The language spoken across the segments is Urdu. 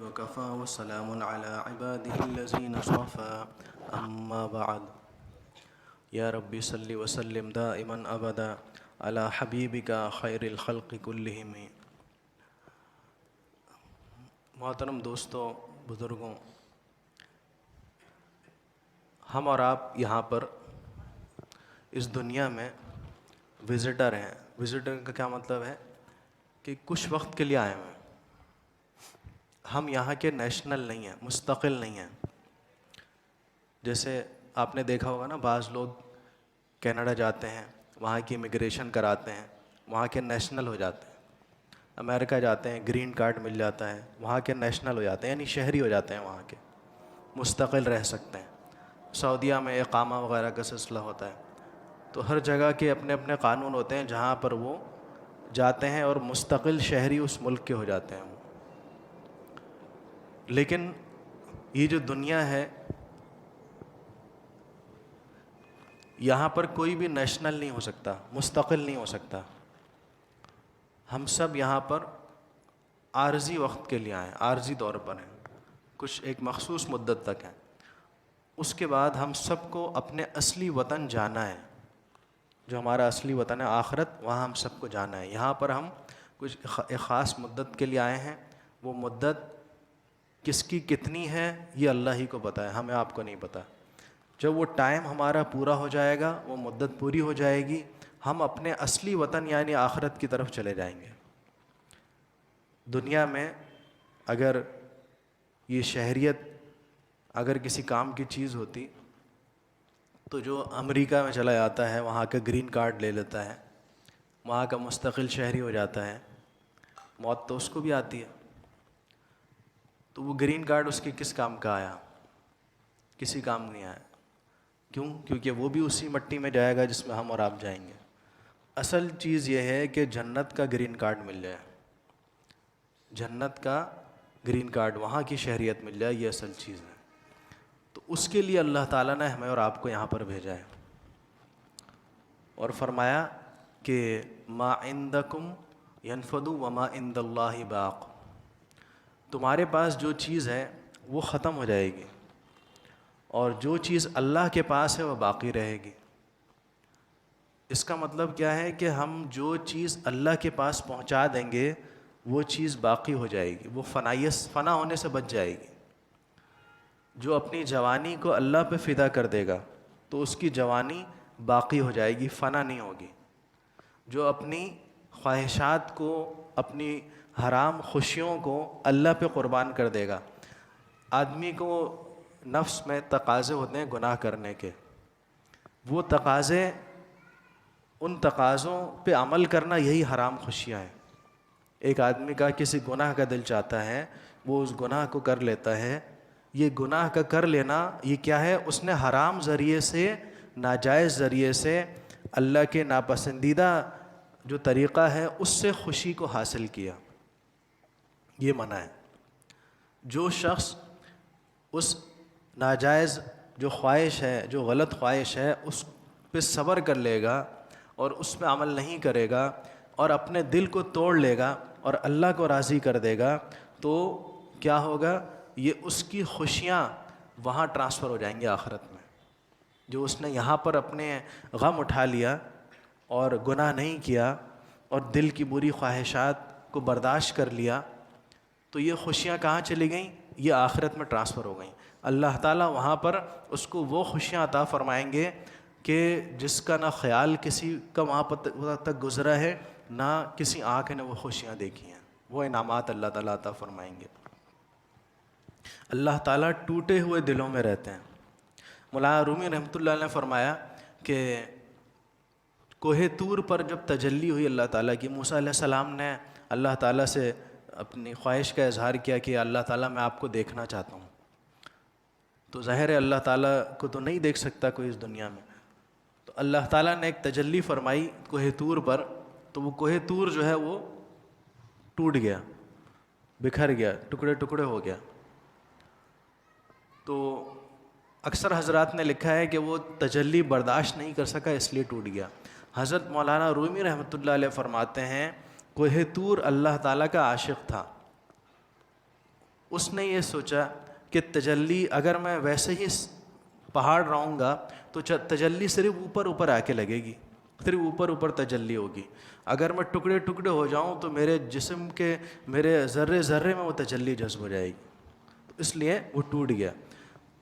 وكفى وسلام على عباده الذين اصطفى أما بعد يا رب صل وسلم دائما أبدا على حبيبك خير الخلق كلهم۔ محترم دوستوں، بزرگوں، ہم اور آپ یہاں پر اس دنیا میں وزٹر ہیں۔ وزٹر کا کیا مطلب ہے کہ کچھ وقت کے لیے آئے ہوئے ہیں۔ ہم یہاں کے نیشنل نہیں ہیں، مستقل نہیں ہیں۔ جیسے آپ نے دیکھا ہوگا نا، بعض لوگ کینیڈا جاتے ہیں، وہاں کی امیگریشن کراتے ہیں، وہاں کے نیشنل ہو جاتے ہیں۔ امریکہ جاتے ہیں، گرین کارڈ مل جاتا ہے، وہاں کے نیشنل ہو جاتے ہیں، یعنی شہری ہو جاتے ہیں، وہاں کے مستقل رہ سکتے ہیں۔ سعودیہ میں اقامہ وغیرہ کا سلسلہ ہوتا ہے، تو ہر جگہ کے اپنے اپنے قانون ہوتے ہیں جہاں پر وہ جاتے ہیں اور مستقل شہری اس ملک کے ہو جاتے ہیں۔ لیکن یہ جو دنیا ہے، یہاں پر کوئی بھی نیشنل نہیں ہو سکتا، مستقل نہیں ہو سکتا۔ ہم سب یہاں پر عارضی وقت کے لیے آئے ہیں، عارضی طور پر ہیں، کچھ ایک مخصوص مدت تک ہیں۔ اس کے بعد ہم سب کو اپنے اصلی وطن جانا ہے، جو ہمارا اصلی وطن ہے آخرت، وہاں ہم سب کو جانا ہے۔ یہاں پر ہم کچھ ایک خاص مدت کے لیے آئے ہیں۔ وہ مدت کس کی کتنی ہے یہ اللہ ہی کو پتہ ہے، ہمیں آپ کو نہیں پتہ۔ جب وہ ٹائم ہمارا پورا ہو جائے گا، وہ مدت پوری ہو جائے گی، ہم اپنے اصلی وطن یعنی آخرت کی طرف چلے جائیں گے۔ دنیا میں اگر یہ شہریت اگر کسی کام کی چیز ہوتی تو جو امریکہ میں چلا جاتا ہے، وہاں کا گرین کارڈ لے لیتا ہے، وہاں کا مستقل شہری ہو جاتا ہے، موت تو اس کو بھی آتی ہے، تو وہ گرین کارڈ اس کے کس کام کا آیا؟ کسی کام نہیں آیا۔ کیوں؟ کیونکہ وہ بھی اسی مٹی میں جائے گا جس میں ہم اور آپ جائیں گے۔ اصل چیز یہ ہے کہ جنت کا گرین کارڈ مل جائے، جنت کا گرین کارڈ، وہاں کی شہریت مل جائے، یہ اصل چیز ہے۔ تو اس کے لیے اللہ تعالیٰ نے ہمیں اور آپ کو یہاں پر بھیجا ہے، اور فرمایا کہ ما عندکم ینفد وما عند اللہ باق۔ تمہارے پاس جو چیز ہے وہ ختم ہو جائے گی، اور جو چیز اللہ کے پاس ہے وہ باقی رہے گی۔ اس کا مطلب کیا ہے کہ ہم جو چیز اللہ کے پاس پہنچا دیں گے وہ چیز باقی ہو جائے گی، وہ فنا ہونے سے بچ جائے گی۔ جو اپنی جوانی کو اللہ پہ فدا کر دے گا تو اس کی جوانی باقی ہو جائے گی، فنا نہیں ہوگی۔ جو اپنی خواہشات کو، اپنی حرام خوشیوں کو اللہ پہ قربان کر دے گا۔ آدمی کو نفس میں تقاضے ہوتے ہیں گناہ کرنے کے، وہ تقاضے، ان تقاضوں پہ عمل کرنا، یہی حرام خوشیاں ہیں۔ ایک آدمی کا کسی گناہ کا دل چاہتا ہے، وہ اس گناہ کو کر لیتا ہے۔ یہ گناہ کا کر لینا یہ کیا ہے؟ اس نے حرام ذریعے سے، ناجائز ذریعے سے، اللہ کے ناپسندیدہ جو طریقہ ہے اس سے خوشی کو حاصل کیا، یہ منع ہے۔ جو شخص اس ناجائز جو خواہش ہے، جو غلط خواہش ہے، اس پہ صبر کر لے گا اور اس پہ عمل نہیں کرے گا اور اپنے دل کو توڑ لے گا اور اللہ کو راضی کر دے گا، تو کیا ہوگا؟ یہ اس کی خوشیاں وہاں ٹرانسفر ہو جائیں گی آخرت میں۔ جو اس نے یہاں پر اپنے غم اٹھا لیا اور گناہ نہیں کیا اور دل کی بری خواہشات کو برداشت کر لیا، تو یہ خوشیاں کہاں چلی گئیں؟ یہ آخرت میں ٹرانسفر ہو گئیں۔ اللہ تعالیٰ وہاں پر اس کو وہ خوشیاں عطا فرمائیں گے کہ جس کا نہ خیال کسی کا وہاں تک گزرا ہے، نہ کسی آنکھ نے وہ خوشیاں دیکھی ہیں۔ وہ انعامات اللہ تعالیٰ عطا فرمائیں گے۔ اللہ تعالیٰ ٹوٹے ہوئے دلوں میں رہتے ہیں۔ مولانا رومی رحمۃ اللہ علیہ نے فرمایا کہ کوہ طور پر جب تجلی ہوئی اللہ تعالیٰ کی، موسیٰ علیہ السلام نے اللہ تعالیٰ سے اپنی خواہش کا اظہار کیا کہ اللہ تعالیٰ میں آپ کو دیکھنا چاہتا ہوں۔ تو ظاہر ہے اللہ تعالیٰ کو تو نہیں دیکھ سکتا کوئی اس دنیا میں، تو اللہ تعالیٰ نے ایک تجلی فرمائی کوہ طور پر، تو وہ کوہ طور جو ہے وہ ٹوٹ گیا، بکھر گیا، ٹکڑے ٹکڑے ہو گیا۔ تو اکثر حضرات نے لکھا ہے کہ وہ تجلی برداشت نہیں کر سکا، اس لیے ٹوٹ گیا۔ حضرت مولانا رومی رحمۃ اللہ علیہ فرماتے ہیں کوہ طور اللہ تعالیٰ کا عاشق تھا، اس نے یہ سوچا کہ تجلی اگر میں ویسے ہی پہاڑ رہوں گا تو تجلی صرف اوپر اوپر آ کے لگے گی، صرف اوپر اوپر تجلی ہوگی. اگر میں ٹکڑے ٹکڑے ہو جاؤں تو میرے جسم کے میرے ذرے ذرے میں وہ تجلی جذب ہو جائے گی. تو اس لیے وہ ٹوٹ گیا.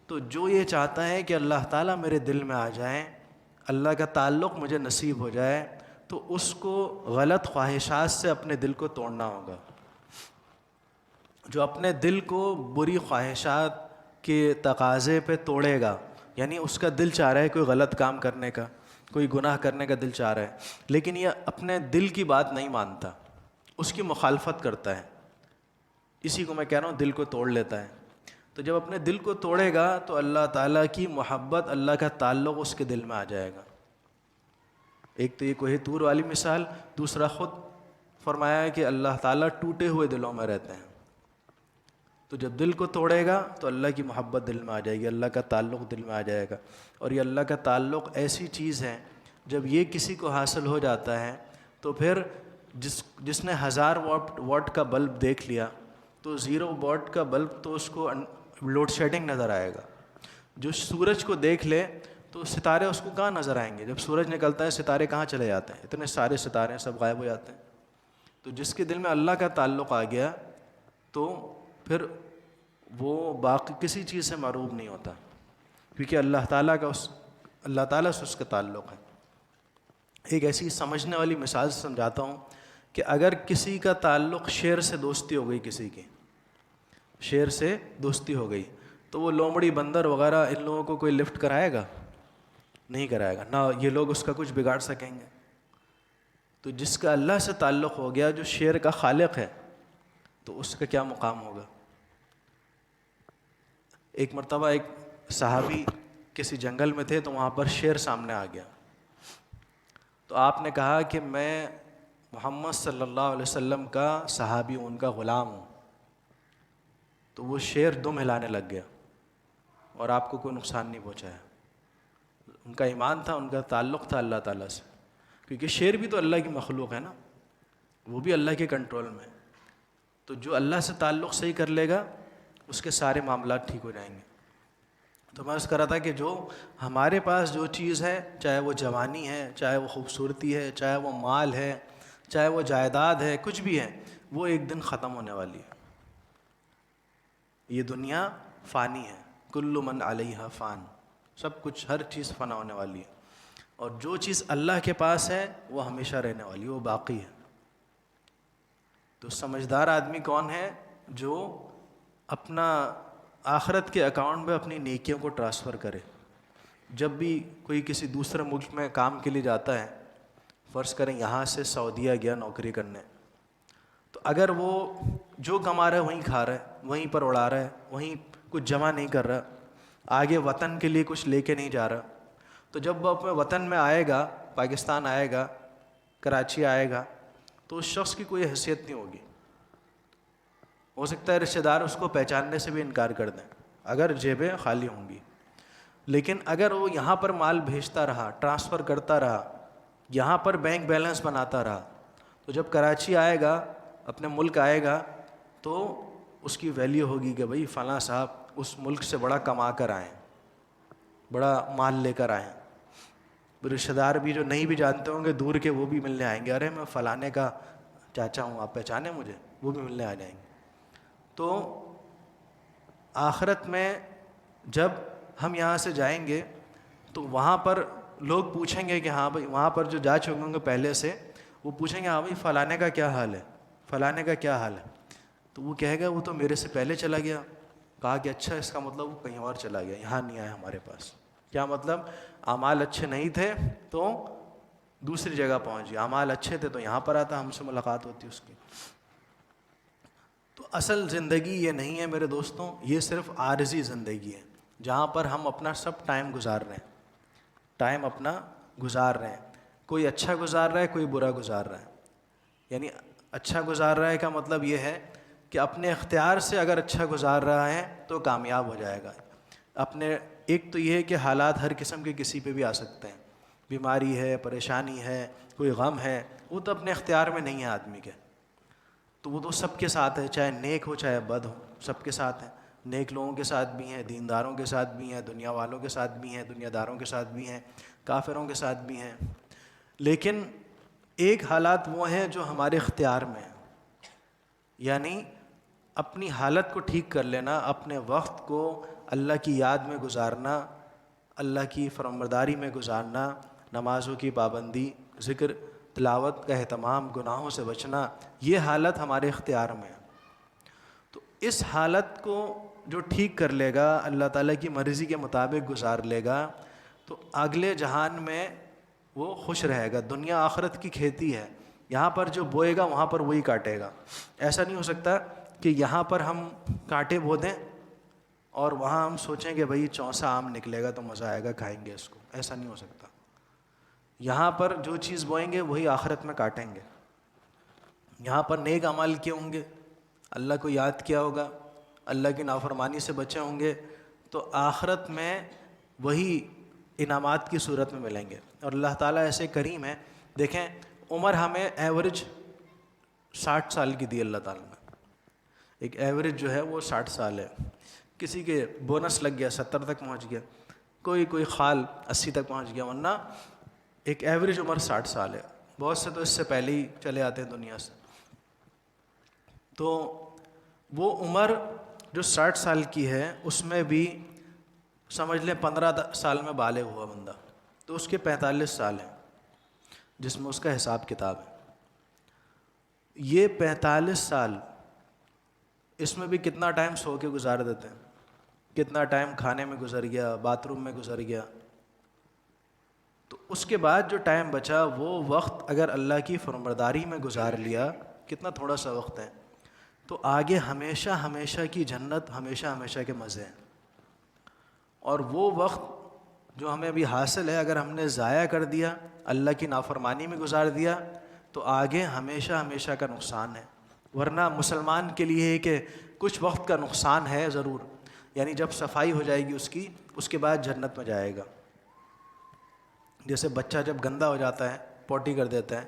تو جو یہ چاہتا ہے کہ اللہ تعالیٰ میرے دل میں آ جائیں، اللہ کا تعلق مجھے نصیب ہو جائے، تو اس کو غلط خواہشات سے اپنے دل کو توڑنا ہوگا. جو اپنے دل کو بری خواہشات کے تقاضے پہ توڑے گا، یعنی اس کا دل چاہ رہا ہے کوئی غلط کام کرنے کا، کوئی گناہ کرنے کا دل چاہ رہا ہے، لیکن یہ اپنے دل کی بات نہیں مانتا، اس کی مخالفت کرتا ہے، اسی کو میں کہہ رہا ہوں دل کو توڑ لیتا ہے. تو جب اپنے دل کو توڑے گا تو اللہ تعالیٰ کی محبت، اللہ کا تعلق اس کے دل میں آ جائے گا. ایک تو یہ کوہ طور والی مثال، دوسرا خود فرمایا ہے کہ اللہ تعالیٰ ٹوٹے ہوئے دلوں میں رہتے ہیں. تو جب دل کو توڑے گا تو اللہ کی محبت دل میں آ جائے گی، اللہ کا تعلق دل میں آ جائے گا. اور یہ اللہ کا تعلق ایسی چیز ہے، جب یہ کسی کو حاصل ہو جاتا ہے تو پھر جس نے 1000 واٹ کا بلب دیکھ لیا تو 0 واٹ کا بلب تو اس کو لوڈ شیڈنگ نظر آئے گا. جو سورج کو دیکھ لے تو ستارے اس کو کہاں نظر آئیں گے؟ جب سورج نکلتا ہے ستارے کہاں چلے جاتے ہیں؟ اتنے سارے ستارے سب غائب ہو جاتے ہیں. تو جس کے دل میں اللہ کا تعلق آ گیا تو پھر وہ باقی کسی چیز سے معروف نہیں ہوتا، کیونکہ اللہ تعالیٰ سے اس کا تعلق ہے. ایک ایسی سمجھنے والی مثال سے سمجھاتا ہوں کہ اگر کسی کا تعلق شیر سے دوستی ہو گئی، کسی کی شیر سے دوستی ہو گئی، تو وہ لومڑی بندر وغیرہ ان لوگوں کو کوئی لفٹ کرائے گا؟ نہیں کرائے گا، نہ یہ لوگ اس کا کچھ بگاڑ سکیں گے. تو جس کا اللہ سے تعلق ہو گیا، جو شیر کا خالق ہے، تو اس کا کیا مقام ہوگا؟ ایک مرتبہ ایک صحابی کسی جنگل میں تھے تو وہاں پر شیر سامنے آ گیا. تو آپ نے کہا کہ میں محمد صلی اللہ علیہ وسلم کا صحابی ہوں، ان کا غلام ہوں. تو وہ شیر دم ہلانے لگ گیا اور آپ کو کوئی نقصان نہیں پہنچایا. ان کا ایمان تھا، ان کا تعلق تھا اللہ تعالیٰ سے، کیونکہ شیر بھی تو اللہ کی مخلوق ہے نا، وہ بھی اللہ کے کنٹرول میں. تو جو اللہ سے تعلق صحیح کر لے گا اس کے سارے معاملات ٹھیک ہو جائیں گے. تو میں عرض کر رہا تھا کہ جو ہمارے پاس جو چیز ہے، چاہے وہ جوانی ہے، چاہے وہ خوبصورتی ہے، چاہے وہ مال ہے، چاہے وہ جائیداد ہے، کچھ بھی ہے، وہ ایک دن ختم ہونے والی ہے. یہ دنیا فانی ہے، کل من علیہا فان، سب کچھ، ہر چیز فنا ہونے والی ہے. اور جو چیز اللہ کے پاس ہے وہ ہمیشہ رہنے والی ہے، وہ باقی ہے. تو سمجھدار آدمی کون ہے؟ جو اپنا آخرت کے اکاؤنٹ میں اپنی نیکیوں کو ٹرانسفر کرے. جب بھی کوئی کسی دوسرے ملک میں کام کے لیے جاتا ہے، فرض کریں یہاں سے سعودیہ گیا نوکری کرنے، تو اگر وہ جو کما رہا ہے وہیں کھا رہا ہے، وہیں پر اڑا رہا ہے، وہیں کچھ جمع نہیں کر رہا، آگے وطن کے لیے کچھ لے کے نہیں جا رہا، تو جب وہ اپنے وطن میں آئے گا، پاکستان آئے گا، کراچی آئے گا، تو اس شخص کی کوئی حیثیت نہیں ہوگی. ہو سکتا ہے رشتہ دار اس کو پہچاننے سے بھی انکار کر دیں اگر جیبیں خالی ہوں گی. لیکن اگر وہ یہاں پر مال بھیجتا رہا، ٹرانسفر کرتا رہا، یہاں پر بینک بیلنس بناتا رہا، تو جب کراچی آئے گا، اپنے ملک آئے گا، تو اس کی ویلیو ہوگی کہ بھئی فلاں صاحب اس ملک سے بڑا کما کر آئیں، بڑا مال لے کر آئیں. رشتہ دار بھی جو نہیں بھی جانتے ہوں گے دور کے، وہ بھی ملنے آئیں گے، ارے میں فلانے کا چاچا ہوں، آپ پہچانے مجھے، وہ بھی ملنے آ جائیں گے. تو آخرت میں جب ہم یہاں سے جائیں گے تو وہاں پر لوگ پوچھیں گے کہ ہاں بھائی، وہاں پر جو جا چکے ہوں گے پہلے سے، وہ پوچھیں گے ہاں بھائی فلانے کا کیا حال ہے، فلانے کا کیا حال ہے. تو وہ کہے گا وہ تو میرے سے پہلے چلا گیا. کہا کہ اچھا، اس کا مطلب وہ کہیں اور چلا گیا، یہاں نہیں آیا ہمارے پاس. کیا مطلب؟ اعمال اچھے نہیں تھے تو دوسری جگہ پہنچ گیا، اعمال اچھے تھے تو یہاں پر آتا، ہم سے ملاقات ہوتی اس کی. تو اصل زندگی یہ نہیں ہے میرے دوستوں، یہ صرف عارضی زندگی ہے، جہاں پر ہم اپنا سب ٹائم گزار رہے ہیں، ٹائم اپنا گزار رہے ہیں. کوئی اچھا گزار رہا ہے، کوئی برا گزار رہا ہے. یعنی اچھا گزار رہا ہے کا مطلب یہ ہے کہ اپنے اختیار سے اگر اچھا گزار رہا ہے تو کامیاب ہو جائے گا. ایک تو یہ ہے کہ حالات ہر قسم کے کسی پہ بھی آ سکتے ہیں، بیماری ہے، پریشانی ہے، کوئی غم ہے، وہ تو اپنے اختیار میں نہیں ہے آدمی کے، تو وہ تو سب کے ساتھ ہے، چاہے نیک ہو چاہے بد ہو. سب کے ساتھ ہیں، نیک لوگوں کے ساتھ بھی ہیں، دینداروں کے ساتھ بھی ہیں، دنیا والوں کے ساتھ بھی ہیں، دنیا داروں کے ساتھ بھی ہیں، کافروں کے ساتھ بھی ہیں. لیکن ایک حالات وہ ہیں جو ہمارے اختیار میں ہیں، یعنی اپنی حالت کو ٹھیک کر لینا، اپنے وقت کو اللہ کی یاد میں گزارنا، اللہ کی فرمانبرداری میں گزارنا، نمازوں کی پابندی، ذکر تلاوت کا اہتمام، گناہوں سے بچنا، یہ حالت ہمارے اختیار میں ہے. تو اس حالت کو جو ٹھیک کر لے گا، اللہ تعالیٰ کی مرضی کے مطابق گزار لے گا، تو اگلے جہان میں وہ خوش رہے گا. دنیا آخرت کی کھیتی ہے، یہاں پر جو بوئے گا وہاں پر وہی کاٹے گا. ایسا نہیں ہو سکتا کہ یہاں پر ہم کانٹے بو دیں اور وہاں ہم سوچیں کہ بھئی چونسا آم نکلے گا تو مزہ آئے گا، کھائیں گے اس کو. ایسا نہیں ہو سکتا. یہاں پر جو چیز بوئیں گے وہی آخرت میں کاٹیں گے. یہاں پر نیک اعمال کیے ہوں گے، اللہ کو یاد کیا ہوگا، اللہ کی نافرمانی سے بچے ہوں گے، تو آخرت میں وہی انعامات کی صورت میں ملیں گے. اور اللہ تعالیٰ ایسے کریم ہے. دیکھیں عمر ہمیں ایوریج 60 سال کی دی اللہ تعالیٰ نے. ایک ایوریج جو ہے وہ 60 سال ہے. کسی کے بونس لگ گیا 70 تک پہنچ گیا، کوئی خال 80 تک پہنچ گیا، ورنہ ایک ایوریج عمر 60 سال ہے. بہت سے تو اس سے پہلے ہی چلے آتے ہیں دنیا سے. تو وہ عمر جو 60 سال کی ہے اس میں بھی سمجھ لیں 15 سال میں بالغ ہوا بندہ، تو اس کے 45 سال ہیں جس میں اس کا حساب کتاب ہے. یہ 45 سال اس میں بھی کتنا ٹائم سو کے گزار دیتے ہیں، کتنا ٹائم کھانے میں گزر گیا، باتھ روم میں گزر گیا. تو اس کے بعد جو ٹائم بچا وہ وقت اگر اللہ کی فرمانبرداری میں گزار لیا، کتنا تھوڑا سا وقت ہے، تو آگے ہمیشہ ہمیشہ کی جنت، ہمیشہ ہمیشہ کے مزے ہیں. اور وہ وقت جو ہمیں ابھی حاصل ہے اگر ہم نے ضائع کر دیا، اللہ کی نافرمانی میں گزار دیا، تو آگے ہمیشہ ہمیشہ کا نقصان ہے. ورنہ مسلمان کے لیے ہے کہ کچھ وقت کا نقصان ہے ضرور، یعنی جب صفائی ہو جائے گی اس کے بعد جنت میں جائے گا. جیسے بچہ جب گندا ہو جاتا ہے، پوٹی کر دیتا ہے،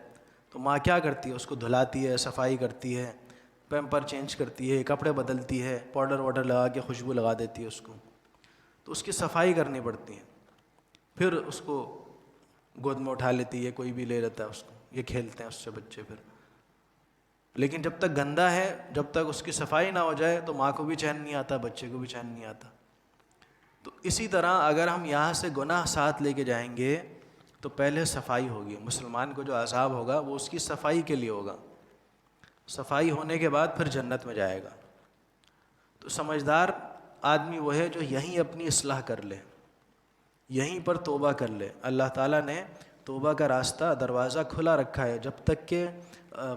تو ماں کیا کرتی ہے، اس کو دھلاتی ہے، صفائی کرتی ہے، پیمپر چینج کرتی ہے، کپڑے بدلتی ہے، پاؤڈر واڈر لگا کے خوشبو لگا دیتی ہے اس کو، تو اس کی صفائی کرنی پڑتی ہے. پھر اس کو گود میں اٹھا لیتی ہے، کوئی بھی لے لیتا ہے اس کو، یہ کھیلتے ہیں اس سے بچے پھر. لیکن جب تک گندا ہے، جب تک اس کی صفائی نہ ہو جائے تو ماں کو بھی چین نہیں آتا، بچے کو بھی چین نہیں آتا. تو اسی طرح اگر ہم یہاں سے گناہ ساتھ لے کے جائیں گے تو پہلے صفائی ہوگی. مسلمان کو جو عذاب ہوگا وہ اس کی صفائی کے لیے ہوگا، صفائی ہونے کے بعد پھر جنت میں جائے گا. تو سمجھدار آدمی وہ ہے جو یہیں اپنی اصلاح کر لے، یہیں پر توبہ کر لے. اللہ تعالیٰ نے توبہ کا راستہ، دروازہ کھلا رکھا ہے جب تک کہ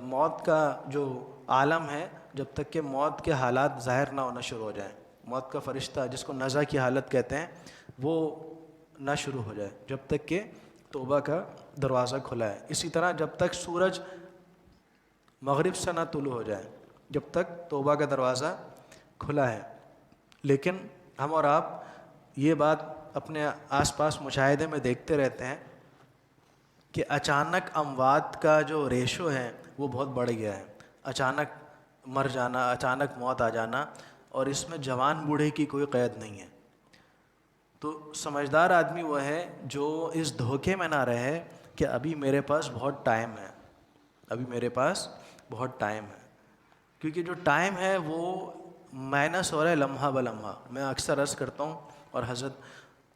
موت کا جو عالم ہے، جب تک کہ موت کے حالات ظاہر نہ ہونا شروع ہو جائیں. موت کا فرشتہ جس کو نزع کی حالت کہتے ہیں وہ نہ شروع ہو جائے، جب تک کہ توبہ کا دروازہ کھلا ہے. اسی طرح جب تک سورج مغرب سے نہ طلوع ہو جائے، جب تک توبہ کا دروازہ کھلا ہے. لیکن ہم اور آپ یہ بات اپنے آس پاس مشاہدے میں دیکھتے رہتے ہیں کہ اچانک اموات کا جو ریشو ہے وہ بہت بڑھ گیا ہے. اچانک مر جانا، اچانک موت آ جانا، اور اس میں جوان بوڑھے کی کوئی قید نہیں ہے. تو سمجھدار آدمی وہ ہے جو اس دھوکے میں نہ رہے کہ ابھی میرے پاس بہت ٹائم ہے، ابھی میرے پاس بہت ٹائم ہے. کیونکہ جو ٹائم ہے وہ مائنس ہو رہا ہے لمحہ بلمحہ. میں اکثر عرض کرتا ہوں، اور حضرت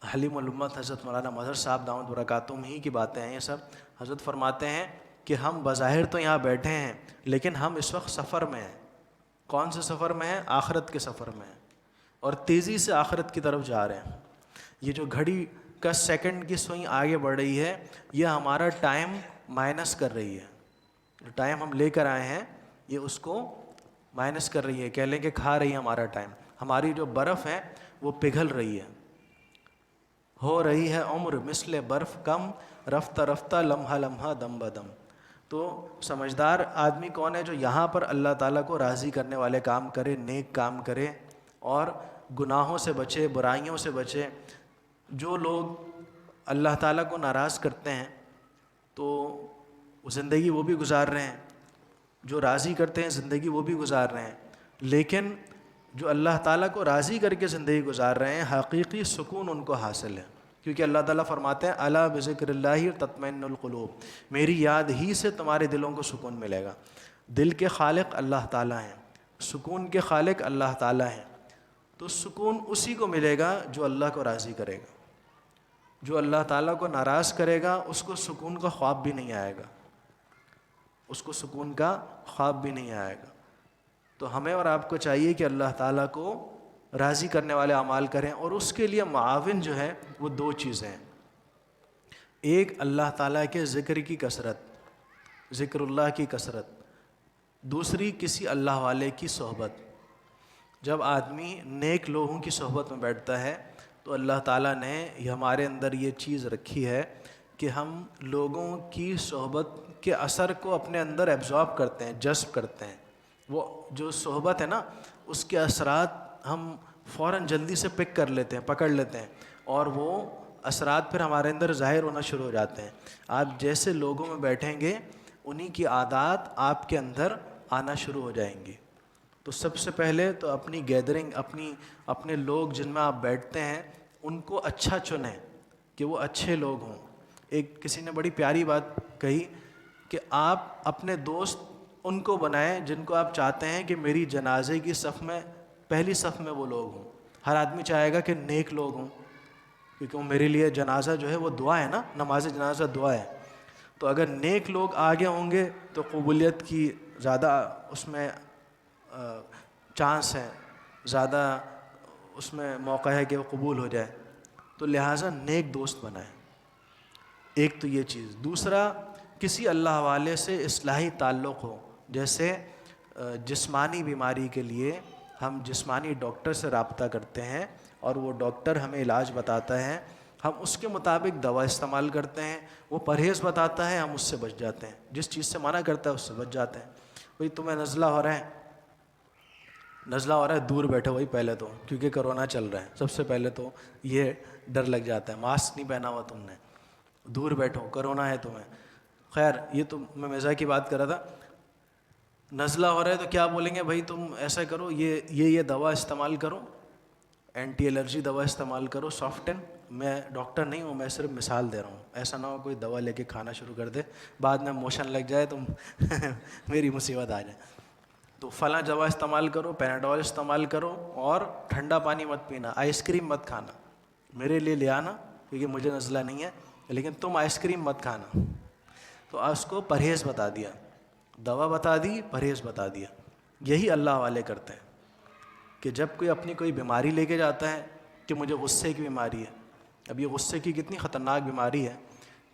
حلیم الامت حضرت مولانا مظہر صاحب دامت برکاتہم ہی کی باتیں ہیں یہ سب. حضرت فرماتے ہیں کہ ہم بظاہر تو یہاں بیٹھے ہیں لیکن ہم اس وقت سفر میں ہیں. کون سے سفر میں ہیں؟ آخرت کے سفر میں ہیں، اور تیزی سے آخرت کی طرف جا رہے ہیں. یہ جو گھڑی کا سیکنڈ کی سوئی آگے بڑھ رہی ہے، یہ ہمارا ٹائم مائنس کر رہی ہے. جو ٹائم ہم لے کر آئے ہیں یہ اس کو مائنس کر رہی ہے، کہہ لیں کہ کھا رہی ہے ہمارا ٹائم. ہماری جو برف ہے وہ پگھل رہی ہے. ہو رہی ہے عمر مثل برف کم، رفتہ رفتہ لمحہ لمحہ دم بدم. تو سمجھدار آدمی کون ہے؟ جو یہاں پر اللہ تعالیٰ کو راضی کرنے والے کام کرے، نیک کام کرے، اور گناہوں سے بچے، برائیوں سے بچے. جو لوگ اللہ تعالیٰ کو ناراض کرتے ہیں تو زندگی وہ بھی گزار رہے ہیں، جو راضی کرتے ہیں زندگی وہ بھی گزار رہے ہیں. لیکن جو اللہ تعالیٰ کو راضی کر کے زندگی گزار رہے ہیں حقیقی سکون ان کو حاصل ہے، کیونکہ اللہ تعالیٰ فرماتے ہیں الا بذکر اللہ تطمئن القلوب، میری یاد ہی سے تمہارے دلوں کو سکون ملے گا۔ دل کے خالق اللہ تعالیٰ ہیں، سکون کے خالق اللہ تعالیٰ ہیں، تو سکون اسی کو ملے گا جو اللہ کو راضی کرے گا۔ جو اللہ تعالیٰ کو ناراض کرے گا اس کو سکون کا خواب بھی نہیں آئے گا، اس کو سکون کا خواب بھی نہیں آئے گا۔ تو ہمیں اور آپ کو چاہیے کہ اللہ تعالیٰ کو راضی کرنے والے اعمال کریں، اور اس کے لیے معاون جو ہے وہ دو چیزیں ہیں۔ ایک اللہ تعالیٰ کے ذکر کی کثرت، ذکر اللہ کی کثرت، دوسری کسی اللہ والے کی صحبت۔ جب آدمی نیک لوگوں کی صحبت میں بیٹھتا ہے تو اللہ تعالیٰ نے ہمارے اندر یہ چیز رکھی ہے کہ ہم لوگوں کی صحبت کے اثر کو اپنے اندر ایبزارب کرتے ہیں، جذب کرتے ہیں۔ وہ جو صحبت ہے نا، اس کے اثرات ہم فوراً جلدی سے پک کر لیتے ہیں، پکڑ لیتے ہیں، اور وہ اثرات پھر ہمارے اندر ظاہر ہونا شروع ہو جاتے ہیں۔ آپ جیسے لوگوں میں بیٹھیں گے انہی کی عادات آپ کے اندر آنا شروع ہو جائیں گی۔ تو سب سے پہلے تو اپنی گیدرنگ، اپنے لوگ جن میں آپ بیٹھتے ہیں ان کو اچھا چنیں کہ وہ اچھے لوگ ہوں۔ ایک کسی نے بڑی پیاری بات کہی کہ آپ اپنے دوست ان کو بنائیں جن کو آپ چاہتے ہیں کہ میری جنازے کی صف میں، پہلی صف میں وہ لوگ ہوں۔ ہر آدمی چاہے گا کہ نیک لوگ ہوں، کیونکہ وہ میرے لیے جنازہ جو ہے وہ دعا ہے نا، نماز جنازہ دعا ہے۔ تو اگر نیک لوگ آگے ہوں گے تو قبولیت کی زیادہ اس میں چانس ہے، زیادہ اس میں موقع ہے کہ وہ قبول ہو جائے۔ تو لہٰذا نیک دوست بنائیں، ایک تو یہ چیز۔ دوسرا، کسی اللہ والے سے اصلاحی تعلق ہو، جیسے جسمانی بیماری کے لیے ہم جسمانی ڈاکٹر سے رابطہ کرتے ہیں اور وہ ڈاکٹر ہمیں علاج بتاتا ہے، ہم اس کے مطابق دوا استعمال کرتے ہیں۔ وہ پرہیز بتاتا ہے، ہم اس سے بچ جاتے ہیں، جس چیز سے منع کرتا ہے اس سے بچ جاتے ہیں۔ بھئی تمہیں نزلہ ہو رہا ہے، دور بیٹھو بھائی پہلے تو، کیونکہ کرونا چل رہا ہے۔ سب سے پہلے تو یہ ڈر لگ جاتا ہے، ماسک نہیں پہنا ہوا تم نے، دور بیٹھو، کرونا ہے تمہیں۔ خیر یہ تو میں مزاح کی بات کر رہا تھا۔ نزلہ ہو رہا ہے تو کیا بولیں گے؟ بھائی تم ایسا کرو، یہ دوا استعمال کرو، اینٹی الرجی دوا استعمال کرو، سافٹن۔ میں ڈاکٹر نہیں ہوں، میں صرف مثال دے رہا ہوں، ایسا نہ ہو کوئی دوا لے کے کھانا شروع کر دے، بعد میں موشن لگ جائے تو میری مصیبت آ جائے۔ تو فلاں دوا استعمال کرو، پیناڈول استعمال کرو، اور ٹھنڈا پانی مت پینا، آئس کریم مت کھانا، میرے لیے لے آنا کیونکہ مجھے نزلہ نہیں ہے، لیکن تم آئس کریم مت کھانا۔ تو اس کو پرہیز بتا دیا، دوا بتا دی، پرہیز بتا دیا۔ یہی اللہ والے کرتے ہیں کہ جب کوئی بیماری لے کے جاتا ہے کہ مجھے غصے کی بیماری ہے، اب یہ غصے کی کتنی خطرناک بیماری ہے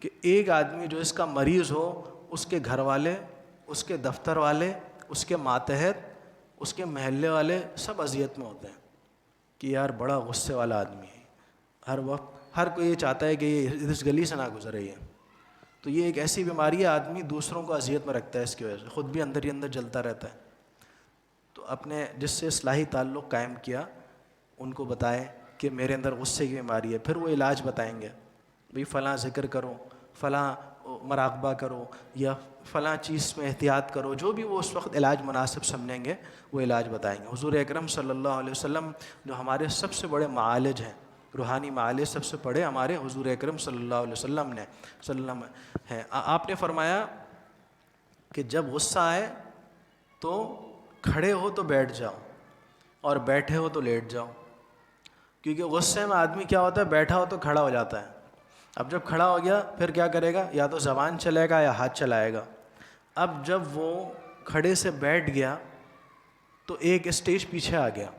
کہ ایک آدمی جو اس کا مریض ہو، اس کے گھر والے، اس کے دفتر والے، اس کے ماتحت، اس کے محلے والے سب اذیت میں ہوتے ہیں کہ یار بڑا غصے والا آدمی ہے، ہر وقت ہر کوئی یہ چاہتا ہے کہ یہ اس گلی سے نہ گزرے ہے۔ تو یہ ایک ایسی بیماری ہے، آدمی دوسروں کو اذیت میں رکھتا ہے، اس کی وجہ سے خود بھی اندر ہی اندر جلتا رہتا ہے۔ تو اپنے جس سے اصلاحی تعلق قائم کیا ان کو بتائیں کہ میرے اندر غصے کی بیماری ہے، پھر وہ علاج بتائیں گے، بھئی فلاں ذکر کرو، فلاں مراقبہ کرو، یا فلاں چیز میں احتیاط کرو، جو بھی وہ اس وقت علاج مناسب سمجھیں گے وہ علاج بتائیں گے۔ حضور اکرم صلی اللہ علیہ وسلم جو ہمارے سب سے بڑے معالج ہیں، روحانی معالج سب سے بڑے ہمارے حضور اکرم صلی اللہ علیہ وسلم ہیں۔ آپ نے فرمایا کہ جب غصہ آئے تو کھڑے ہو تو بیٹھ جاؤ، اور بیٹھے ہو تو لیٹ جاؤ، کیونکہ غصے میں آدمی کیا ہوتا ہے، بیٹھا ہو تو کھڑا ہو جاتا ہے۔ اب جب کھڑا ہو گیا پھر کیا کرے گا؟ یا تو زبان چلائے گا یا ہاتھ چلائے گا۔ اب جب وہ کھڑے سے بیٹھ گیا تو ایک اسٹیج پیچھے آ گیا،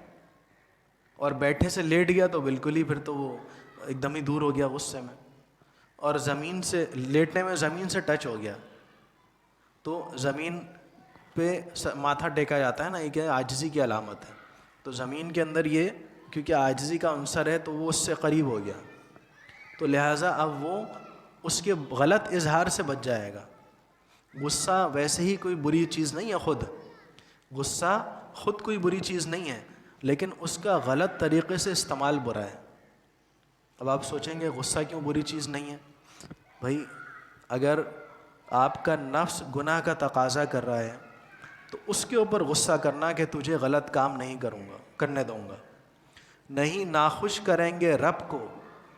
اور بیٹھے سے لیٹ گیا تو بالکل ہی پھر تو وہ ایک دم ہی دور ہو گیا غصے میں، اور زمین سے لیٹنے میں زمین سے ٹچ ہو گیا تو زمین پہ ماتھا ٹیکا جاتا ہے نا، یہ کیا عاجزی کی علامت ہے۔ تو زمین کے اندر یہ کیونکہ عاجزی کا عنصر ہے تو وہ اس سے قریب ہو گیا، تو لہٰذا اب وہ اس کے غلط اظہار سے بچ جائے گا۔ غصہ ویسے ہی کوئی بری چیز نہیں ہے، غصہ خود کوئی بری چیز نہیں ہے، لیکن اس کا غلط طریقے سے استعمال برا ہے۔ اب آپ سوچیں گے غصہ کیوں بری چیز نہیں ہے؟ بھائی اگر آپ کا نفس گناہ کا تقاضا کر رہا ہے تو اس کے اوپر غصہ کرنا کہ تجھے غلط کام نہیں کرنے دوں گا. نہیں ناخوش کریں گے رب کو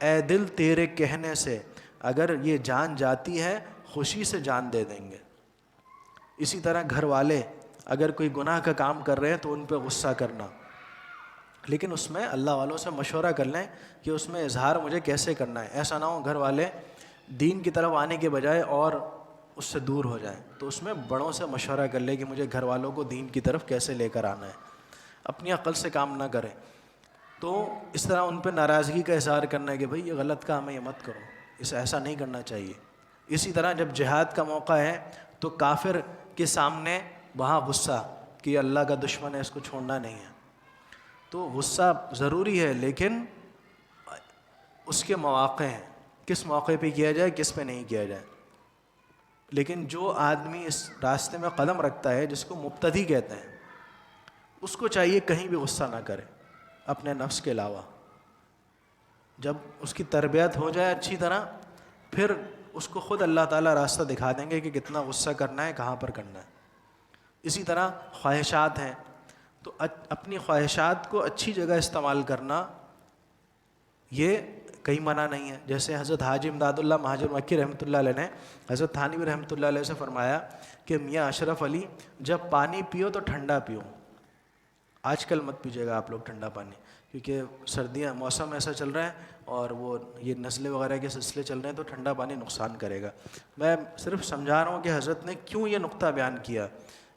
اے دل تیرے کہنے سے، اگر یہ جان جاتی ہے خوشی سے جان دے دیں گے. اسی طرح گھر والے اگر کوئی گناہ کا کام کر رہے ہیں تو ان پہ غصہ کرنا، لیکن اس میں اللہ والوں سے مشورہ کر لیں کہ اس میں اظہار مجھے کیسے کرنا ہے. ایسا نہ ہو گھر والے دین کی طرف آنے کے بجائے اور اس سے دور ہو جائیں. تو اس میں بڑوں سے مشورہ کر لیں کہ مجھے گھر والوں کو دین کی طرف کیسے لے کر آنا ہے. اپنی عقل سے کام نہ کریں. تو اس طرح ان پہ ناراضگی کا اظہار کرنا ہے کہ بھئی یہ غلط کام ہے، یہ مت کرو، اسے ایسا نہیں کرنا چاہیے. اسی طرح جب جہاد کا موقع ہے تو کافر کے سامنے وہاں غصہ کہ یہ اللہ کا دشمن ہے، اس کو چھوڑنا نہیں ہے. تو غصہ ضروری ہے، لیکن اس کے مواقع ہیں، کس موقع پہ کیا جائے کس پہ نہیں کیا جائے. لیکن جو آدمی اس راستے میں قدم رکھتا ہے، جس کو مبتدی کہتے ہیں، اس کو چاہیے کہیں بھی غصہ نہ کرے اپنے نفس کے علاوہ. جب اس کی تربیت ہو جائے اچھی طرح، پھر اس کو خود اللہ تعالیٰ راستہ دکھا دیں گے کہ کتنا غصہ کرنا ہے، کہاں پر کرنا ہے. اسی طرح خواہشات ہیں، تو اپنی خواہشات کو اچھی جگہ استعمال کرنا یہ کہیں منع نہیں ہے. جیسے حضرت حاجی امداد اللہ مہاجر مکی رحمۃ اللہ علیہ نے حضرت تھانوی رحمۃ اللہ علیہ سے فرمایا کہ میاں اشرف علی جب پانی پیو تو ٹھنڈا پیو. آج کل مت پیجیے گا آپ لوگ ٹھنڈا پانی، کیونکہ سردیاں موسم ایسا چل رہا ہے اور وہ یہ نزلے وغیرہ کے سلسلے چل رہے ہیں، تو ٹھنڈا پانی نقصان کرے گا. میں صرف سمجھا رہا ہوں کہ حضرت نے کیوں یہ نقطہ بیان کیا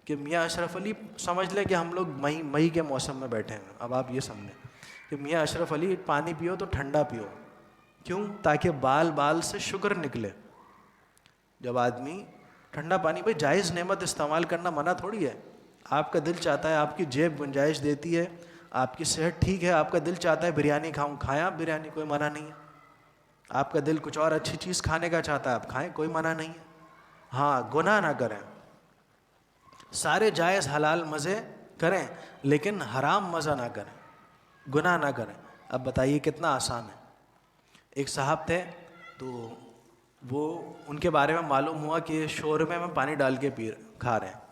کہ میاں اشرف علی سمجھ لیں کہ ہم لوگ مئی کے موسم میں بیٹھے ہیں. اب آپ یہ سمجھیں کہ میاں اشرف علی پانی پیو تو ٹھنڈا پیو. کیوں؟ تاکہ بال سے شکر نکلے. جب آدمی ٹھنڈا پانی، بھائی جائز نعمت استعمال کرنا منع تھوڑی ہے. آپ کا دل چاہتا ہے، آپ کی جیب گنجائش دیتی ہے، آپ کی صحت ٹھیک ہے، آپ کا دل چاہتا ہے بریانی کھاؤں، کھائیں آپ بریانی، کوئی منع نہیں ہے. آپ کا دل کچھ اور اچھی چیز کھانے کا چاہتا ہے، آپ کھائیں، کوئی منع نہیں ہے. ہاں گناہ نہ کریں. سارے جائز حلال مزے کریں لیکن حرام مزہ نہ کریں، گناہ نہ کریں. اب بتائیے کتنا آسان ہے. ایک صاحب تھے، تو وہ ان کے بارے میں معلوم ہوا کہ شوربے میں پانی ڈال کے کھا رہے ہیں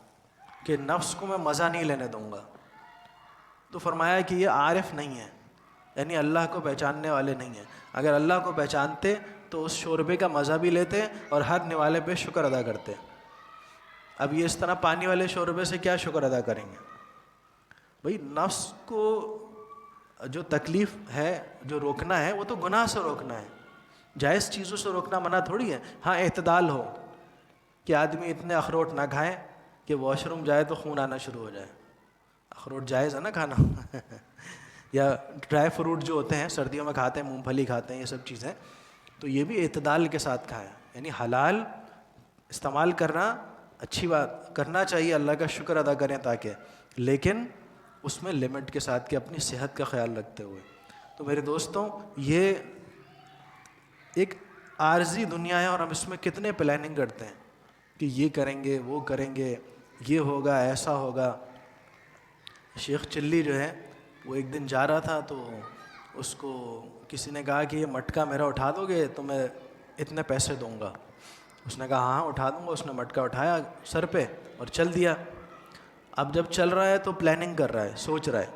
کہ نفس کو میں مزہ نہیں لینے دوں گا. تو فرمایا کہ یہ عارف نہیں ہے، یعنی اللہ کو پہچاننے والے نہیں ہیں. اگر اللہ کو پہچانتے تو اس شوربے کا مزہ بھی لیتے اور ہر نوالے پہ شکر ادا کرتے. اب یہ اس طرح پانی والے شوربے سے کیا شکر ادا کریں گے؟ بھئی نفس کو جو تکلیف ہے، جو روکنا ہے، وہ تو گناہ سے روکنا ہے، جائز چیزوں سے روکنا منع تھوڑی ہے. ہاں اعتدال ہو کہ آدمی اتنے اخروٹ نہ کھائیں کہ واش روم جائے تو خون آنا شروع ہو جائے. اخروٹ جائز ہے نا کھانا یا ڈرائی فروٹ جو ہوتے ہیں سردیوں میں کھاتے ہیں، مونگ پھلی کھاتے ہیں، یہ سب چیزیں، تو یہ بھی اعتدال کے ساتھ کھائیں. یعنی حلال استعمال کرنا اچھی بات، کرنا چاہیے، اللہ کا شکر ادا کریں تاکہ، لیکن اس میں لمٹ کے ساتھ کہ اپنی صحت کا خیال رکھتے ہوئے. تو میرے دوستوں، یہ ایک عارضی دنیا ہے اور ہم اس میں کتنے پلاننگ کرتے ہیں کہ یہ کریں گے، وہ کریں گے، یہ ہوگا، ایسا ہوگا. شیخ چلی جو ہے وہ ایک دن جا رہا تھا، تو اس کو کسی نے کہا کہ یہ مٹکا میرا اٹھا دو گے تو میں اتنے پیسے دوں گا. اس نے کہا ہاں اٹھا دوں گا. اس نے مٹکا اٹھایا سر پہ اور چل دیا. اب جب چل رہا ہے تو پلاننگ کر رہا ہے، سوچ رہا ہے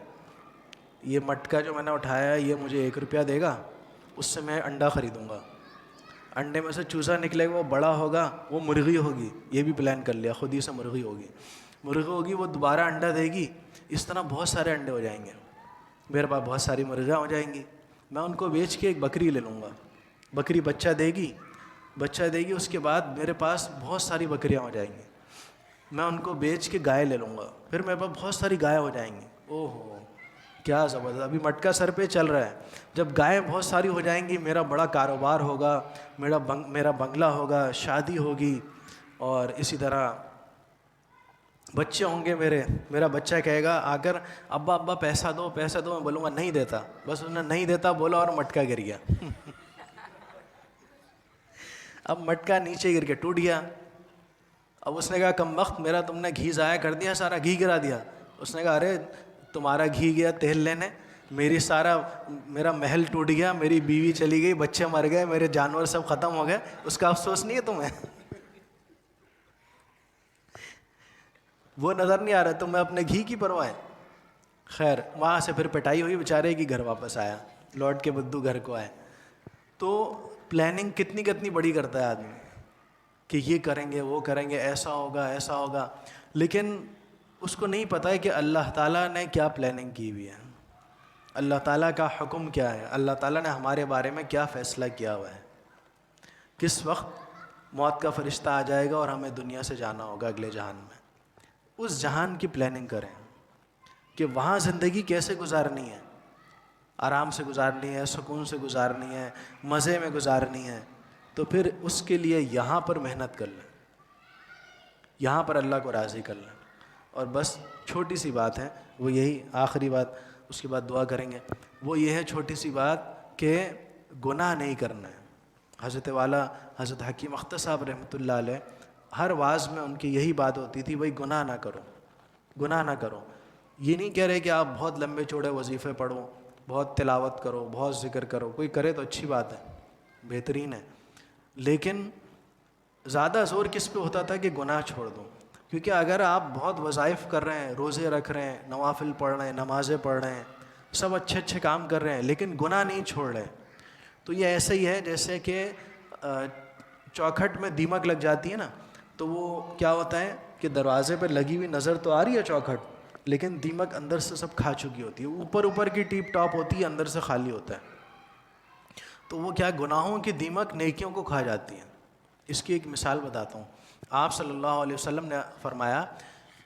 یہ مٹکا جو میں نے اٹھایا ہے یہ مجھے 1 روپیہ دے گا، اس سے میں انڈا خریدوں گا، انڈے میں سے چوزا نکلے گا، وہ بڑا ہوگا، وہ مرغی ہوگی. یہ بھی پلان کر لیا، خود ہی سے مرغی ہوگی، وہ دوبارہ انڈا دے گی. اس طرح بہت سارے انڈے ہو جائیں گے، میرے پاس بہت ساری مرغیاں ہو جائیں گی. میں ان کو بیچ کے ایک بکری لے لوں گا، بکری بچہ دے گی، اس کے بعد میرے پاس بہت ساری بکریاں ہو جائیں گی. میں ان کو بیچ کے گائے لے لوں گا، پھر میرے پاس بہت ساری گائے ہو جائیں گی. او ہو کیا زبردست، ابھی مٹکا سر پہ چل رہا ہے. جب گائیں بہت ساری ہو جائیں گی، میرا بڑا کاروبار ہوگا، میرا بنگلہ ہوگا، شادی ہوگی، اور اسی طرح بچے ہوں گے. میرا بچہ کہے گا آ کر ابا پیسہ دو. میں بولوں گا نہیں دیتا، بس انہوں نے نہیں دیتا بولا اور مٹکا گر گیا. اب مٹکا نیچے گر کے ٹوٹ گیا. اب اس نے کہا کم وقت، میرا تم نے گھی ضائع کر دیا، سارا گھی گرا دیا. اس نے کہا ارے تمہارا گھی گیا تیل لینے، میرا محل ٹوٹ گیا، میری بیوی چلی گئی، بچے مر گئے، میرے جانور سب ختم ہو گئے، اس کا افسوس نہیں ہے تمہیں؟ وہ نظر نہیں آ رہا تمہیں اپنے گھی کی پرواہ ہے. خیر وہاں سے پھر پٹائی ہوئی بیچارے کی، گھر واپس آیا، لوٹ کے بدو گھر کو آئے. تو پلاننگ کتنی کتنی بڑی کرتا ہے آدمی کہ یہ کریں گے وہ کریں گے، ایسا ہوگا ایسا ہوگا، لیکن اس کو نہیں پتہ ہے کہ اللہ تعالیٰ نے کیا پلاننگ کی ہوئی ہے، اللہ تعالیٰ کا حکم کیا ہے، اللہ تعالیٰ نے ہمارے بارے میں کیا فیصلہ کیا ہوا ہے، کس وقت موت کا فرشتہ آ جائے گا اور ہمیں دنیا سے جانا ہوگا اگلے جہان میں. اس جہان کی پلاننگ کریں کہ وہاں زندگی کیسے گزارنی ہے، آرام سے گزارنی ہے، سکون سے گزارنی ہے، مزے میں گزارنی ہے. تو پھر اس کے لیے یہاں پر محنت کر لیں، یہاں پر اللہ کو راضی کر لیں. اور بس چھوٹی سی بات ہے، وہ یہی آخری بات، اس کے بعد دعا کریں گے، وہ یہ ہے چھوٹی سی بات کہ گناہ نہیں کرنا ہے. حضرت والا حضرت حکیم اختر صاحب رحمۃ اللہ علیہ ہر واعظ میں ان کی یہی بات ہوتی تھی، بھائی گناہ نہ کرو، گناہ نہ کرو. یہ نہیں کہہ رہے کہ آپ بہت لمبے چوڑے وظیفے پڑھو، بہت تلاوت کرو، بہت ذکر کرو، کوئی کرے تو اچھی بات ہے، بہترین ہے، لیکن زیادہ زور کس پہ ہوتا تھا کہ گناہ چھوڑ دو. کیونکہ اگر آپ بہت وظائف کر رہے ہیں، روزے رکھ رہے ہیں، نوافل پڑھ رہے ہیں، نمازیں پڑھ رہے ہیں، سب اچھے اچھے کام کر رہے ہیں، لیکن گناہ نہیں چھوڑ رہے، تو یہ ایسا ہی ہے جیسے کہ چوکھٹ میں دیمک لگ جاتی ہے نا، تو وہ کیا ہوتا ہے کہ دروازے پہ لگی ہوئی نظر تو آ رہی ہے چوکھٹ، لیکن دیمک اندر سے سب کھا چکی ہوتی ہے، اوپر اوپر کی ٹیپ ٹاپ ہوتی ہے، اندر سے خالی ہوتا ہے. تو وہ کیا گناہوں کی دیمک نیکیوں کو کھا جاتی ہے. اس کی ایک مثال بتاتا ہوں. آپ صلی اللہ علیہ وسلم نے فرمایا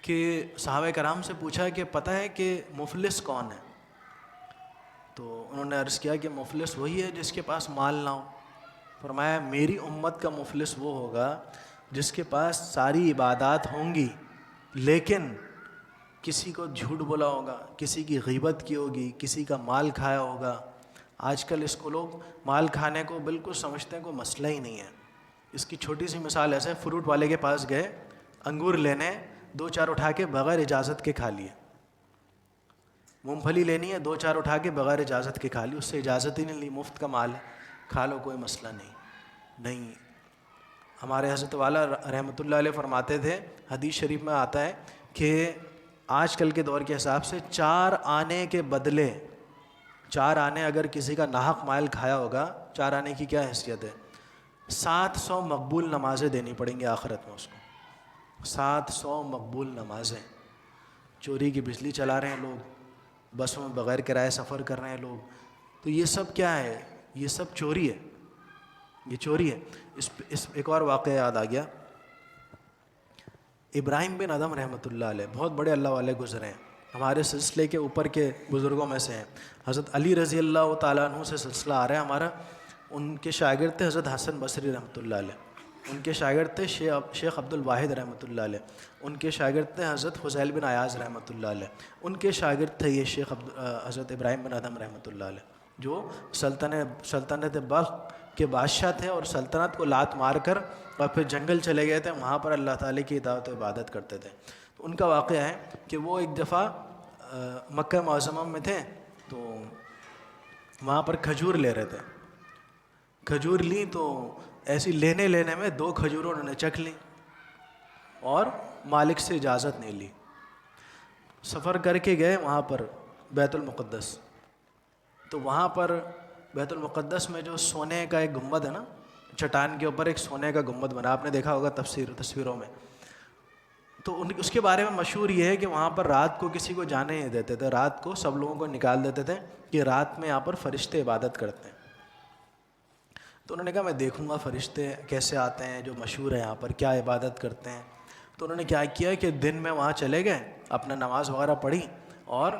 کہ صحابہ کرام سے پوچھا کہ پتہ ہے کہ مفلس کون ہے؟ تو انہوں نے عرض کیا کہ مفلس وہی ہے جس کے پاس مال نہ ہو. فرمایا میری امت کا مفلس وہ ہوگا جس کے پاس ساری عبادات ہوں گی، لیکن کسی کو جھوٹ بولا ہوگا، کسی کی غیبت کی ہوگی، کسی کا مال کھایا ہوگا. آج کل اس کو لوگ مال کھانے کو بالکل سمجھتے ہیں کوئی مسئلہ ہی نہیں ہے. اس کی چھوٹی سی مثال ایسے، فروٹ والے کے پاس گئے انگور لینے، دو چار اٹھا کے بغیر اجازت کے کھا لیے. مونگ پھلی لینی ہے، دو چار اٹھا کے بغیر اجازت کے کھا لی، اس سے اجازت ہی نہیں لی، مفت کا مال ہے، کھا لو کوئی مسئلہ نہیں. ہمارے حضرت والا رحمۃ اللہ علیہ فرماتے تھے، حدیث شریف میں آتا ہے کہ آج کل کے دور کے حساب سے 4 آنے کے بدلے، 4 آنے اگر کسی کا ناحق مال کھایا ہوگا، 4 آنے کی کیا حیثیت ہے، 700 مقبول نمازیں دینی پڑیں گی آخرت میں اس کو. 700 مقبول نمازیں. چوری کی بجلی چلا رہے ہیں لوگ، بسوں میں بغیر کرائے سفر کر رہے ہیں لوگ، تو یہ سب کیا ہے، یہ سب چوری ہے، یہ چوری ہے. اس ایک اور واقعہ یاد آ گیا. ابراہیم بن ادھم رحمۃ اللہ علیہ بہت بڑے اللہ والے گزرے ہیں، ہمارے سلسلے کے اوپر کے بزرگوں میں سے ہیں. حضرت علی رضی اللہ تعالیٰ عنہ سے سلسلہ آ رہا ہے ہمارا. ان کے شاگرد تھے حضرت حسن بصری رحمۃ اللہ علیہ، ان کے شاگرد تھے شیخ عبد الواحد رحمۃ اللہ علیہ، ان کے شاگرد تھے حضرت فضیل بن ایاز رحمۃ اللہ علیہ، ان کے شاگرد تھے یہ حضرت ابراہیم بن ادھم رحمۃ اللہ علیہ، جو سلطنت بلخ کے بادشاہ تھے اور سلطنت کو لات مار کر اور پھر جنگل چلے گئے تھے، وہاں پر اللہ تعالیٰ کی اطاعت و عبادت کرتے تھے. تو ان کا واقعہ ہے کہ وہ ایک دفعہ مکہ معظمہ میں تھے، تو وہاں پر کھجور لے رہے تھے. کھجور لی تو ایسی لینے میں 2 کھجوروں انہوں نے چکھ لی اور مالک سے اجازت نہیں لی. سفر کر کے گئے وہاں پر بیت المقدس، تو وہاں پر بیت المقدس میں جو سونے کا ایک گنبد ہے نا، چٹان کے اوپر ایک سونے کا گنبد بنا، آپ نے دیکھا ہوگا تصویروں میں. تو اس کے بارے میں مشہور یہ ہے کہ وہاں پر رات کو کسی کو جانے نہیں دیتے تھے، رات کو سب لوگوں کو نکال دیتے تھے کہ رات میں یہاں پر فرشتے عبادت کرتے ہیں. تو انہوں نے کہا میں دیکھوں گا فرشتے کیسے آتے ہیں، جو مشہور ہے یہاں پر کیا عبادت کرتے ہیں. تو انہوں نے کیا کیا کہ دن میں وہاں چلے گئے، اپنا نماز وغیرہ پڑھی اور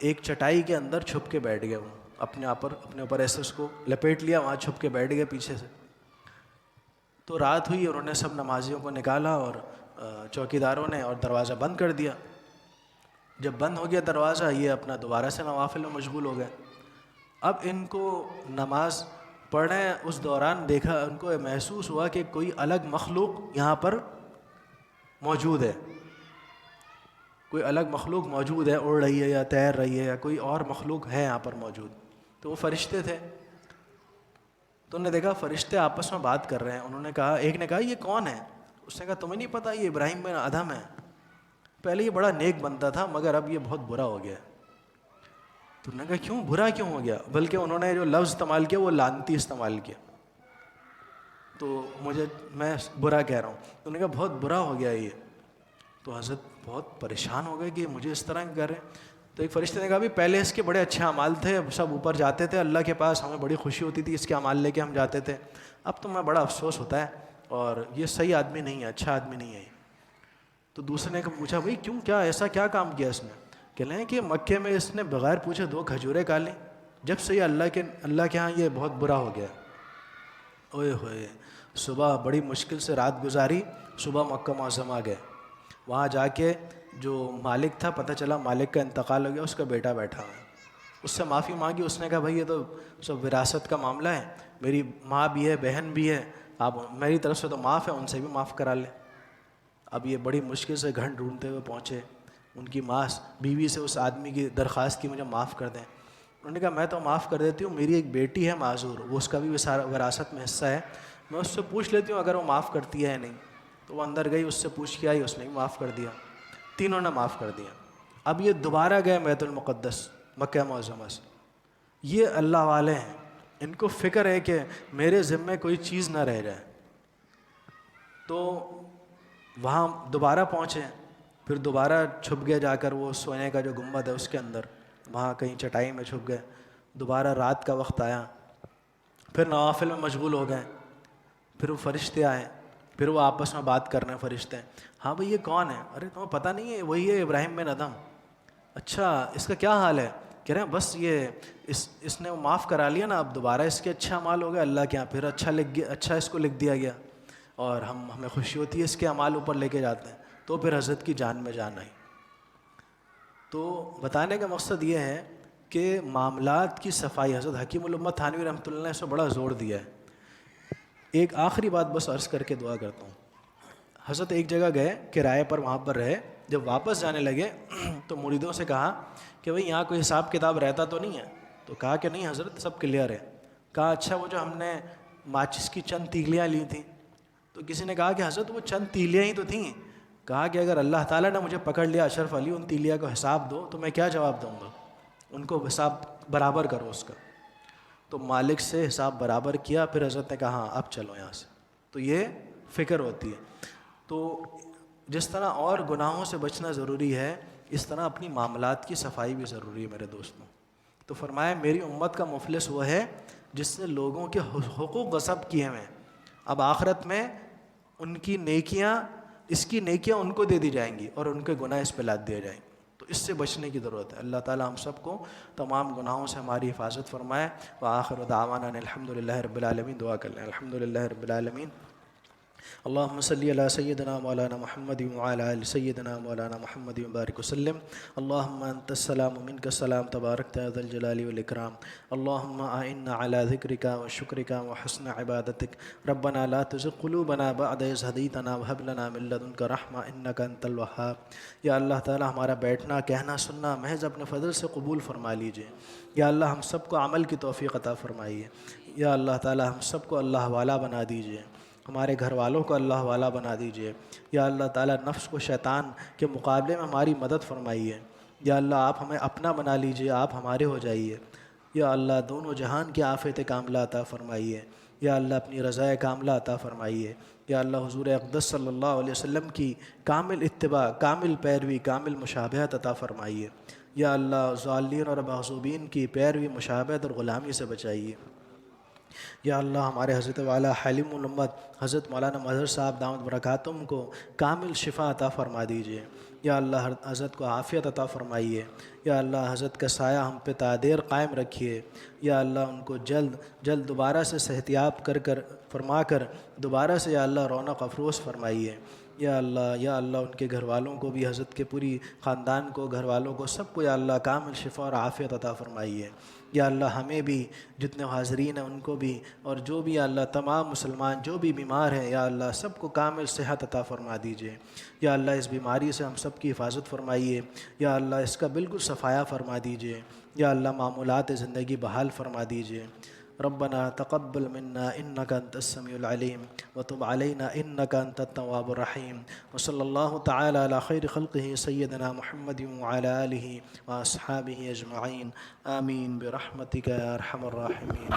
ایک چٹائی کے اندر چھپ کے بیٹھ گئے. وہ اپنے اوپر ایسے اس کو لپیٹ لیا، وہاں چھپ کے بیٹھ گئے پیچھے سے. تو رات ہوئی، انہوں نے سب نمازیوں کو نکالا اور چوکیداروں نے، اور دروازہ بند کر دیا. جب بند ہو گیا دروازہ، یہ اپنا دوبارہ سے نوافل میں مشغول ہو گئے. اب ان کو نماز پڑھ رہے ہیں، اس دوران دیکھا، ان کو محسوس ہوا کہ کوئی الگ مخلوق یہاں پر موجود ہے، کوئی الگ مخلوق موجود ہے، اڑ رہی ہے یا تیر رہی ہے یا کوئی اور مخلوق ہے یہاں پر موجود. تو وہ فرشتے تھے. تو انہوں نے دیکھا فرشتے آپس میں بات کر رہے ہیں. انہوں نے کہا، ایک نے کہا یہ کون ہے؟ اس نے کہا تمہیں نہیں پتہ یہ ابراہیم بن ادھم ہے، پہلے یہ بڑا نیک بندہ تھا مگر اب یہ بہت برا ہو گیا. تو انہوں نے کہا کیوں، برا کیوں ہو گیا؟ بلکہ انہوں نے جو لفظ استعمال کیا وہ لعنتی استعمال کیا. تو میں برا کہہ رہا ہوں. تو انہوں نے کہا بہت برا ہو گیا یہ. تو حضرت بہت پریشان ہو گئے کہ مجھے اس طرح کر رہے ہیں. تو ایک فرشتے نے کہا بھی پہلے اس کے بڑے اچھے اعمال تھے، سب اوپر جاتے تھے اللہ کے پاس، ہمیں بڑی خوشی ہوتی تھی اس کے اعمال لے کے ہم جاتے تھے، اب تو میں بڑا افسوس ہوتا ہے اور یہ صحیح آدمی نہیں ہے، اچھا آدمی نہیں ہے. تو دوسرے نے پوچھا بھائی کیوں، کیا ایسا کیا کام کیا اس نے؟ کہہ لیں کہ مکے میں اس نے بغیر پوچھے 2 کھجوریں کھا لیں، جب سے یہ اللہ کے ہاں یہ بہت برا ہو گیا. اوئے ہوئے، صبح بڑی مشکل سے رات گزاری، صبح مکہ معظمہ گئے. وہاں جا کے جو مالک تھا، پتہ چلا مالک کا انتقال ہو گیا، اس کا بیٹا بیٹھا ہوا ہے. اس سے معافی مانگی. اس نے کہا بھائی یہ تو سب وراثت کا معاملہ ہے، میری ماں بھی ہے، بہن بھی ہے، آپ میری طرف سے تو معاف ہے، ان سے بھی معاف کرا لیں. اب یہ بڑی مشکل سے گھر ڈھونڈتے ہوئے پہنچے. ان کی ماں بیوی سے اس آدمی کی درخواست کی مجھے معاف کر دیں. انہوں نے کہا میں تو معاف کر دیتی ہوں، میری ایک بیٹی ہے معذور، وہ اس کا بھی وراثت میں حصہ ہے، میں اس سے پوچھ لیتی ہوں اگر وہ معاف کرتی ہے یا نہیں. تو وہ اندر گئی، اس سے پوچھ کے آئی، اس نے بھی معاف کر دیا. تینوں نے معاف کر دیا. اب یہ دوبارہ گئے بیت المقدس مکہ معظمہ سے. یہ اللہ والے ہیں، ان کو فکر ہے کہ میرے ذمے کوئی چیز نہ رہ جائے. تو وہاں دوبارہ پہنچے، پھر دوبارہ چھپ گئے جا کر وہ سونے کا جو گنبد ہے اس کے اندر، وہاں کہیں چٹائی میں چھپ گئے. دوبارہ رات کا وقت آیا، پھر نوافل میں مشغول ہو گئے. پھر وہ فرشتے آئے، پھر وہ آپس میں بات کر رہے ہیں فرشتے. ہاں بھئی یہ کون ہے؟ ارے تمہیں پتہ نہیں ہے وہی ہے ابراہیم بن ادھم. اچھا اس کا کیا حال ہے؟ کہہ رہے ہیں بس یہ اس نے وہ معاف کرا لیا نا، اب دوبارہ اس کے اچھا اعمال ہو گئے اللہ کے یہاں، پھر اچھا اس کو لکھ دیا گیا اور ہمیں خوشی ہوتی ہے اس کے اعمال اوپر لے کے جاتے ہیں. تو پھر حضرت کی جان میں جان آئی. تو بتانے کا مقصد یہ ہے کہ معاملات کی صفائی، حضرت حکیم الامت تھانوی رحمۃ اللہ نے اس پر بڑا زور دیا ہے. ایک آخری بات بس عرض کر کے دعا کرتا ہوں. حضرت ایک جگہ گئے کرائے پر، وہاں پر رہے. جب واپس جانے لگے تو مریدوں سے کہا کہ بھئی یہاں کوئی حساب کتاب رہتا تو نہیں ہے؟ تو کہا کہ نہیں حضرت سب کلیئر ہے. کہا اچھا وہ جو ہم نے ماچس کی چند تیلیاں لی تھیں، تو کسی نے کہا کہ حضرت وہ چند تیلیاں ہی تو تھیں. کہا کہ اگر اللہ تعالیٰ نے مجھے پکڑ لیا اشرف علی ان تیلیاں کو حساب دو تو میں کیا جواب دوں گا؟ ان کو حساب برابر کرو اس کا. تو مالک سے حساب برابر کیا. پھر حضرت نے کہا ہاں اب چلو یہاں سے. تو یہ فکر ہوتی ہے. تو جس طرح اور گناہوں سے بچنا ضروری ہے، اس طرح اپنی معاملات کی صفائی بھی ضروری ہے میرے دوستوں. تو فرمایا میری امت کا مفلس وہ ہے جس نے لوگوں کے حقوق غصب کیے ہوئے ہیں. اب آخرت میں ان کی نیکیاں، اس کی نیکیاں ان کو دے دی جائیں گی اور ان کے گناہ اس پہ لاد دیے جائیں گے. تو اس سے بچنے کی ضرورت ہے. اللہ تعالیٰ ہم سب کو تمام گناہوں سے ہماری حفاظت فرمائے. وآخر دعوانا ان الحمد للہ رب العالمین. دعا کر لیں. الحمد للہ رب العالمین. اللہم صلی علی سیدنا مولانا محمد وعلی آل سیدنا مولانا محمد وبارک وسلم. اللہم انت السلام ومنک السلام تبارکت یا ذا الجلال والاکرام. اللہم اعنا علی ذکرک وشکرک وحسن عبادتک. ربنا لا تزغ قلوبنا بعد اذ ہدیتنا وہب لنا من لدنک رحمہ انک انت الوہاب. یا اللہ تعالی ہمارا بیٹھنا کہنا سننا محض اپنے فضل سے قبول فرما لیجیے. یا اللہ ہم سب کو عمل کی توفیق عطا فرمائیے. یا اللہ تعالی ہم سب کو اللہ والا بنا دیجیے، ہمارے گھر والوں کو اللہ والا بنا دیجیے. یا اللہ تعالیٰ نفس کو شیطان کے مقابلے میں ہماری مدد فرمائیے. یا اللہ آپ ہمیں اپنا بنا لیجیے، آپ ہمارے ہو جائیے. یا اللہ دونوں جہان کی عافیت کاملہ عطا فرمائیے. یا اللہ اپنی رضائے کاملہ عطا فرمائیے. یا اللہ حضور اقدس صلی اللہ علیہ وسلم کی کامل اتباع، کامل پیروی، کامل مشابہت عطا فرمائیے. یا اللہ ضالین اور معصومین کی پیروی، مشابہت اور غلامی سے بچائیے. یا اللہ ہمارے حضرت والا حلیم الامت حضرت مولانا مظہر صاحب دامت برکاتہم کو کامل شفا عطا فرما دیجیے. یا اللہ حضرت کو عافیت عطا فرمائیے. یا اللہ حضرت کا سایہ ہم پہ تا دیر قائم رکھیے. یا اللہ ان کو جلد جلد دوبارہ سے صحتیاب فرما کر دوبارہ سے یا اللہ رونق افروز فرمائیے. یا اللہ ان کے گھر والوں کو بھی، حضرت کے پوری خاندان کو، گھر والوں کو، سب کو یا اللہ کامل شفا اور عافیت عطا فرمائیے. یا اللہ ہمیں بھی، جتنے حاضرین ہیں ان کو بھی، اور جو بھی یا اللہ تمام مسلمان جو بھی بیمار ہیں یا اللہ سب کو کامل صحت عطا فرما دیجیے. یا اللہ اس بیماری سے ہم سب کی حفاظت فرمائیے. یا اللہ اس کا بالکل صفایا فرما دیجیے. یا اللہ معمولات زندگی بحال فرما دیجیے. ربنا تقبل منا إنك أنت السميع العليم وتب علينا إنك أنت التواب الرحيم وصلى الله تعالى على خير خلقه سيدنا محمد وعلى آله وأصحابه أجمعين آمين برحمتك يا أرحم الراحمين.